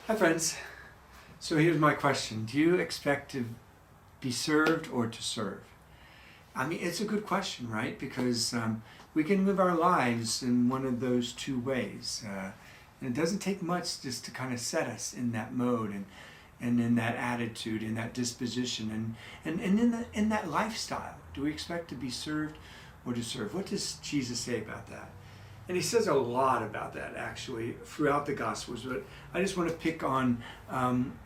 Hi friends. So here's my question. Do you expect to be served or to serve? I mean, it's a good question, right? Because we can live our lives in one of those two ways. And it doesn't take much just to kind of set us in that mode and in that attitude, in that disposition, and in that lifestyle. Do we expect to be served or to serve? What does Jesus say about that? And he says a lot about that, actually, throughout the Gospels. But I just want to pick on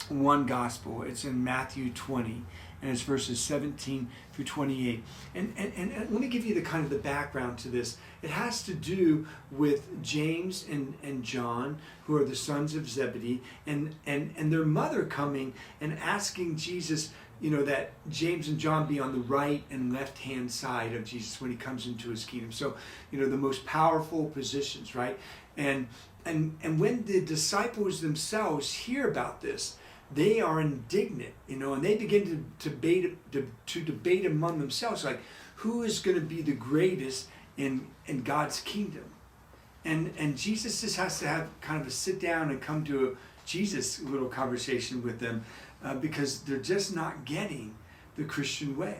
one Gospel. It's in Matthew 20, and it's verses 17 through 28. And let me give you the kind of the background to this. It has to do with James and John, who are the sons of Zebedee, and their mother coming and asking Jesus, that James and John be on the right and left hand side of Jesus when he comes into his kingdom. So, the most powerful positions, right? And when the disciples themselves hear about this, they are indignant, and they begin to debate among themselves, like, who is going to be the greatest in God's kingdom? And Jesus just has to have kind of a sit down and come to a Jesus little conversation with them. Because they're just not getting the Christian way.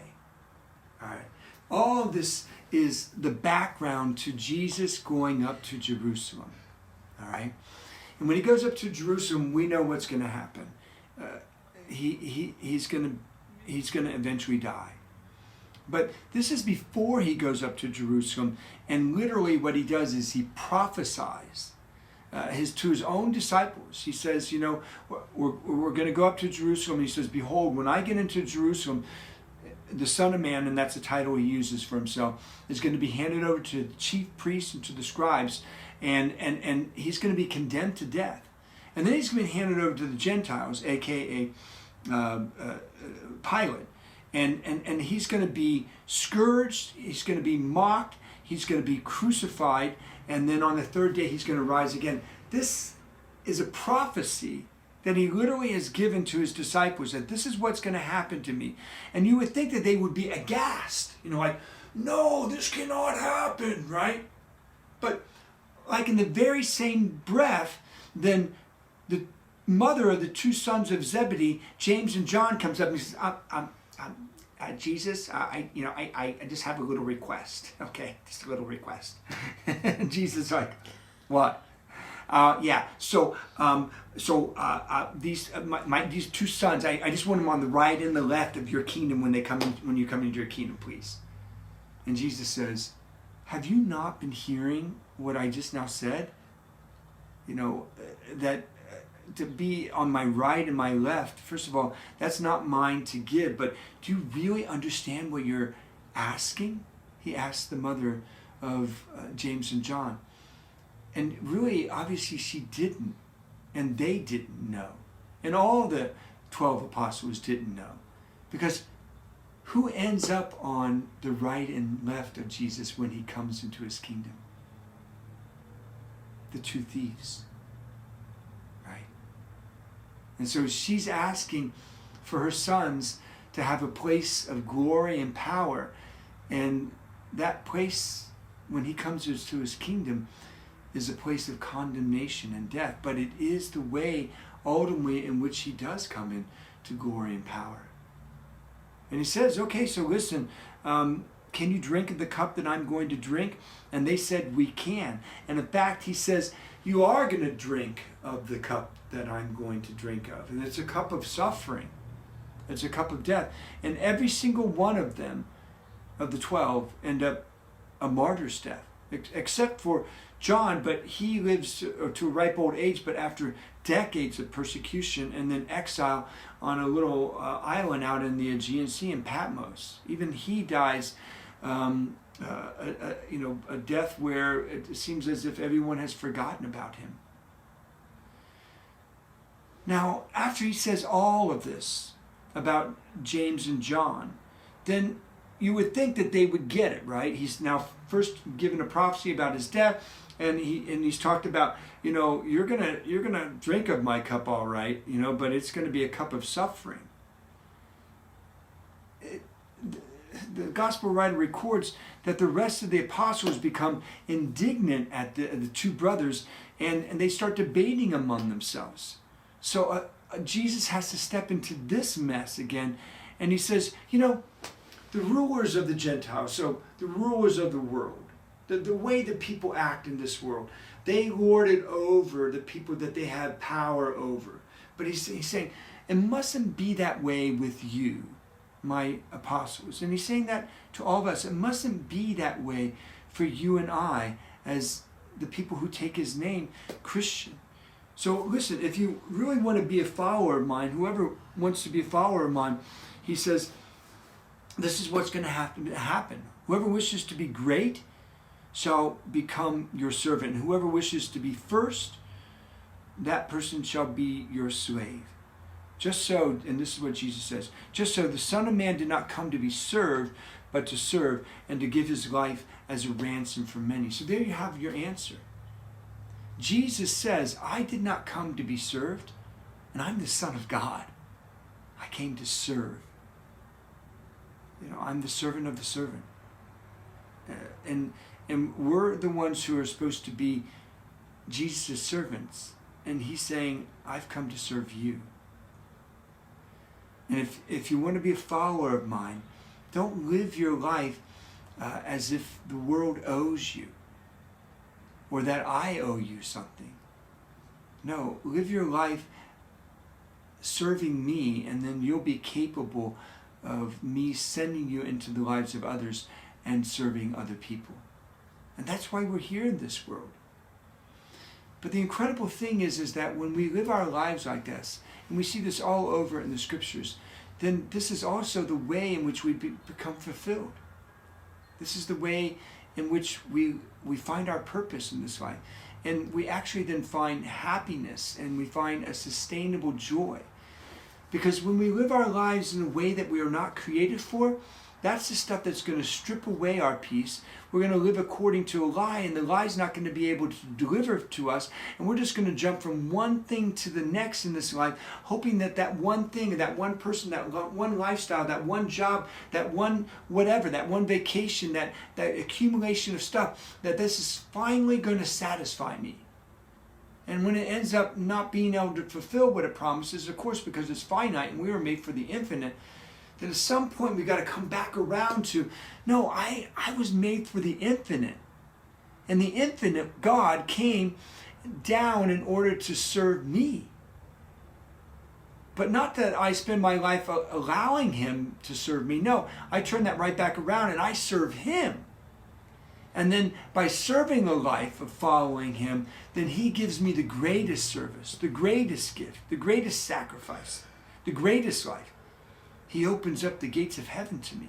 All right. All of this is the background to Jesus going up to Jerusalem. All right. And when he goes up to Jerusalem, we know what's going to happen. He's going to eventually die. But this is before he goes up to Jerusalem, and literally what he does is he prophesies. To his own disciples. He says, we're going to go up to Jerusalem. He says, behold, when I get into Jerusalem, the Son of Man, and that's the title he uses for himself, is going to be handed over to the chief priests and to the scribes, and he's going to be condemned to death. And then he's going to be handed over to the Gentiles, a.k.a. Pilate. And he's going to be scourged, he's going to be mocked, he's going to be crucified, and then on the third day he's going to rise again. This is a prophecy that he literally has given to his disciples, that this is what's going to happen to me. And you would think that they would be aghast, like, no, this cannot happen, right? But like in the very same breath, then the mother of the two sons of Zebedee, James and John, comes up and says, Jesus, I just have a little request. Okay, just a little request. And Jesus is like, what? These two sons, I just want them on the right and the left of your kingdom when you come into your kingdom, please. And Jesus says, have you not been hearing what I just now said? That to be on my right and my left, first of all, that's not mine to give, but do you really understand what you're asking? He asked the mother of James and John. And really, obviously, she didn't, and they didn't know. And all the 12 apostles didn't know. Because who ends up on the right and left of Jesus when he comes into his kingdom? The two thieves. And so she's asking for her sons to have a place of glory and power. And that place, when he comes to his kingdom, is a place of condemnation and death. But it is the way, ultimately, in which he does come in to glory and power. And he says, okay, so listen, can you drink of the cup that I'm going to drink? And they said, we can. And in fact, he says, you are going to drink of the cup that I'm going to drink of. And it's a cup of suffering. It's a cup of death. And every single one of them, of the 12, end up a martyr's death. Except for John, but he lives to a ripe old age, but after decades of persecution and then exile on a little island out in the Aegean Sea in Patmos. Even he dies a death where it seems as if everyone has forgotten about him. Now, after he says all of this about James and John, then you would think that they would get it, right? He's now first given a prophecy about his death, and he's talked about, you're gonna drink of my cup, all right, but it's going to be a cup of suffering. The gospel writer records that the rest of the apostles become indignant at the two brothers, and they start debating among themselves. So Jesus has to step into this mess again, and he says, the rulers of the Gentiles, so the rulers of the world, the way that people act in this world, they lord it over the people that they have power over. But he's saying, it mustn't be that way with you, my apostles. And he's saying that to all of us. It mustn't be that way for you and I as the people who take his name, Christian. So listen, if you really want to be a follower of mine, whoever wants to be a follower of mine, he says, this is what's going to have to happen. Whoever wishes to be great shall become your servant. And whoever wishes to be first, that person shall be your slave. Just so, and this is what Jesus says, just so the Son of Man did not come to be served, but to serve and to give his life as a ransom for many. So there you have your answer. Jesus says, I did not come to be served, and I'm the Son of God. I came to serve. I'm the servant of the servant. And we're the ones who are supposed to be Jesus' servants. And he's saying, I've come to serve you. And if you want to be a follower of mine, don't live your life as if the world owes you or that I owe you something. No, live your life serving me, and then you'll be capable of me sending you into the lives of others and serving other people. And that's why we're here in this world. But the incredible thing is that when we live our lives like this, and we see this all over in the scriptures, then this is also the way in which we become fulfilled. This is the way in which we find our purpose in this life. And we actually then find happiness, and we find a sustainable joy. Because when we live our lives in a way that we are not created for, that's the stuff that's going to strip away our peace. We're going to live according to a lie, and the lie's not going to be able to deliver to us. And we're just going to jump from one thing to the next in this life, hoping that that one thing, that one person, that one lifestyle, that one job, that one whatever, that one vacation, that accumulation of stuff, that this is finally going to satisfy me. And when it ends up not being able to fulfill what it promises, of course, because it's finite and we were made for the infinite, then at some point we got to come back around to, no, I was made for the infinite. And the infinite God came down in order to serve me. But not that I spend my life allowing him to serve me. No, I turn that right back around and I serve him. And then by serving a life of following him, then he gives me the greatest service, the greatest gift, the greatest sacrifice, the greatest life. He opens up the gates of heaven to me.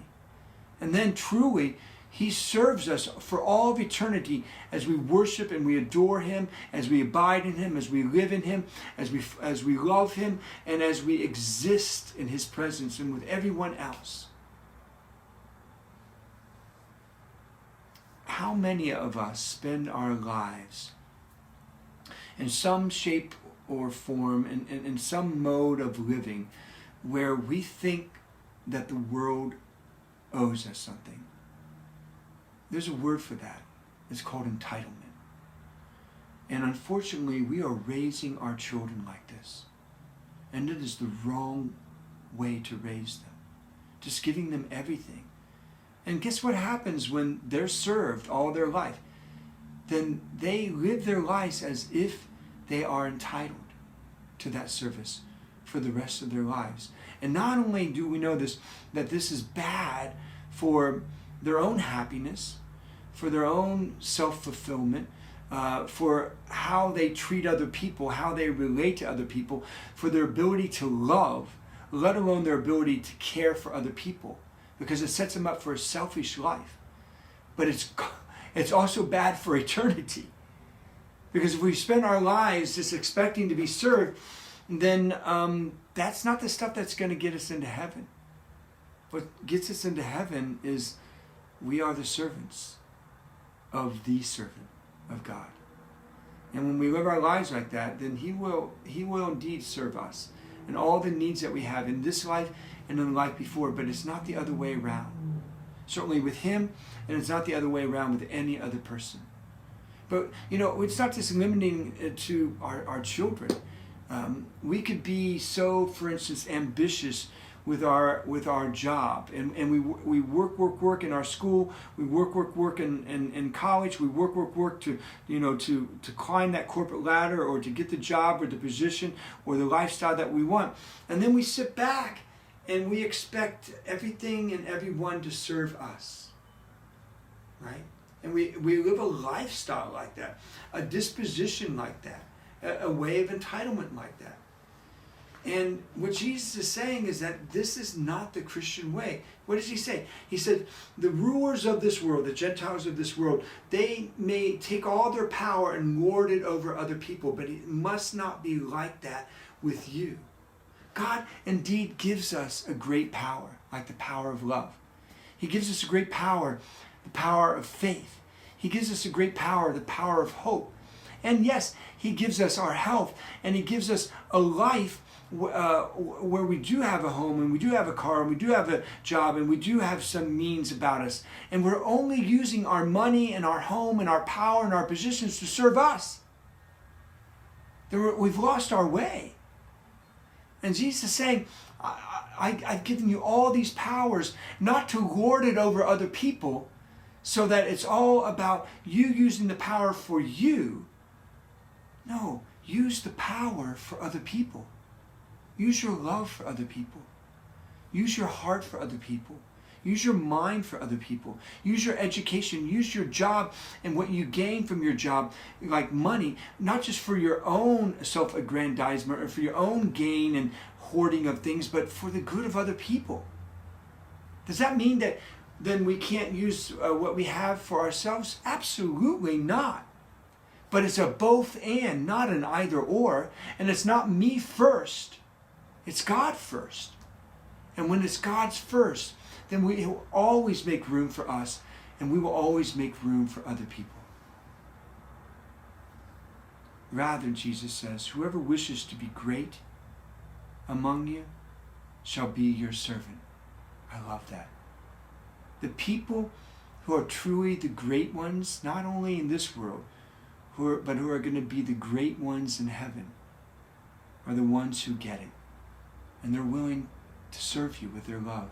And then truly, he serves us for all of eternity as we worship and we adore him, as we abide in him, as we live in him, as we love him, and as we exist in his presence and with everyone else. How many of us spend our lives in some shape or form, in some mode of living, where we think that the world owes us something? There's a word for that. It's called entitlement. And unfortunately, we are raising our children like this. And it is the wrong way to raise them. Just giving them everything. And guess what happens when they're served all their life? Then they live their lives as if they are entitled to that service for the rest of their lives. And not only do we know this, that this is bad for their own happiness, for their own self-fulfillment, for how they treat other people, how they relate to other people, for their ability to love, let alone their ability to care for other people, because it sets them up for a selfish life. But it's also bad for eternity. Because if we spend our lives just expecting to be served, then that's not the stuff that's going to get us into heaven. What gets us into heaven is we are the servants of the servant of God. And when we live our lives like that, then he will indeed serve us and all the needs that we have in this life and in the life before, but it's not the other way around. Certainly with him, and it's not the other way around with any other person. But, it's not just limiting it to our children. We could be so, for instance, ambitious with our job, and we work in our school, we work in college, we work to to climb that corporate ladder, or to get the job or the position or the lifestyle that we want, and then we sit back and we expect everything and everyone to serve us, right? And we live a lifestyle like that, a disposition like that, a way of entitlement like that. And what Jesus is saying is that this is not the Christian way. What does he say? He said, the rulers of this world, the Gentiles of this world, they may take all their power and lord it over other people, but it must not be like that with you. God indeed gives us a great power, like the power of love. He gives us a great power, the power of faith. He gives us a great power, the power of hope. And yes, he gives us our health, and he gives us a life where we do have a home, and we do have a car, and we do have a job, and we do have some means about us. And we're only using our money and our home and our power and our positions to serve us. We've lost our way. And Jesus is saying, I've given you all these powers not to lord it over other people, so that it's all about you using the power for you. No, use the power for other people. Use your love for other people. Use your heart for other people. Use your mind for other people. Use your education. Use your job and what you gain from your job, like money, not just for your own self-aggrandizement or for your own gain and hoarding of things, but for the good of other people. Does that mean that then we can't use what we have for ourselves? Absolutely not. But it's a both and, not an either or. And it's not me first. It's God first. And when it's God's first, then we will always make room for us, and we will always make room for other people. Rather, Jesus says, whoever wishes to be great among you shall be your servant. I love that. The people who are truly the great ones, not only in this world, but who are going to be the great ones in heaven, are the ones who get it. And they're willing to serve you with their love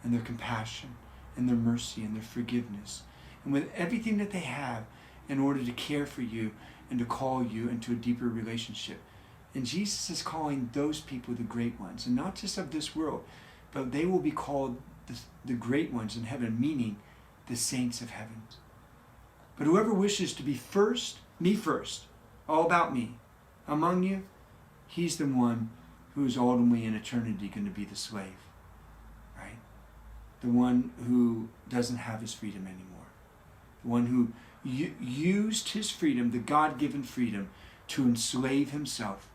and their compassion and their mercy and their forgiveness, and with everything that they have, in order to care for you and to call you into a deeper relationship. And Jesus is calling those people the great ones, and not just of this world, but they will be called the great ones in heaven, meaning the saints of heaven. But whoever wishes to be first, me first, all about me, among you, he's the one who is ultimately in eternity going to be the slave, right? The one who doesn't have his freedom anymore. The one who used his freedom, the God-given freedom, to enslave himself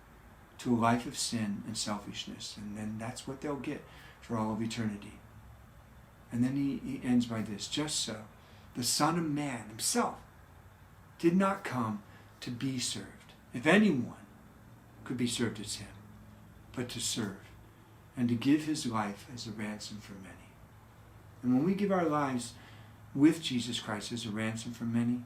to a life of sin and selfishness. And then that's what they'll get for all of eternity. And then he ends by this: just so the Son of Man himself did not come to be served. If anyone could be served, it's him, but to serve and to give his life as a ransom for many. And when we give our lives with Jesus Christ as a ransom for many,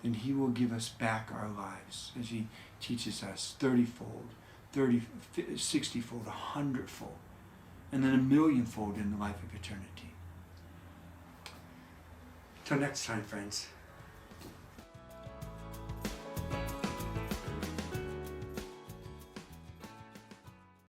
then he will give us back our lives, as he teaches us, 30-fold, 60-fold, 100-fold, and then 1,000,000-fold in the life of eternity. Till next time, friends.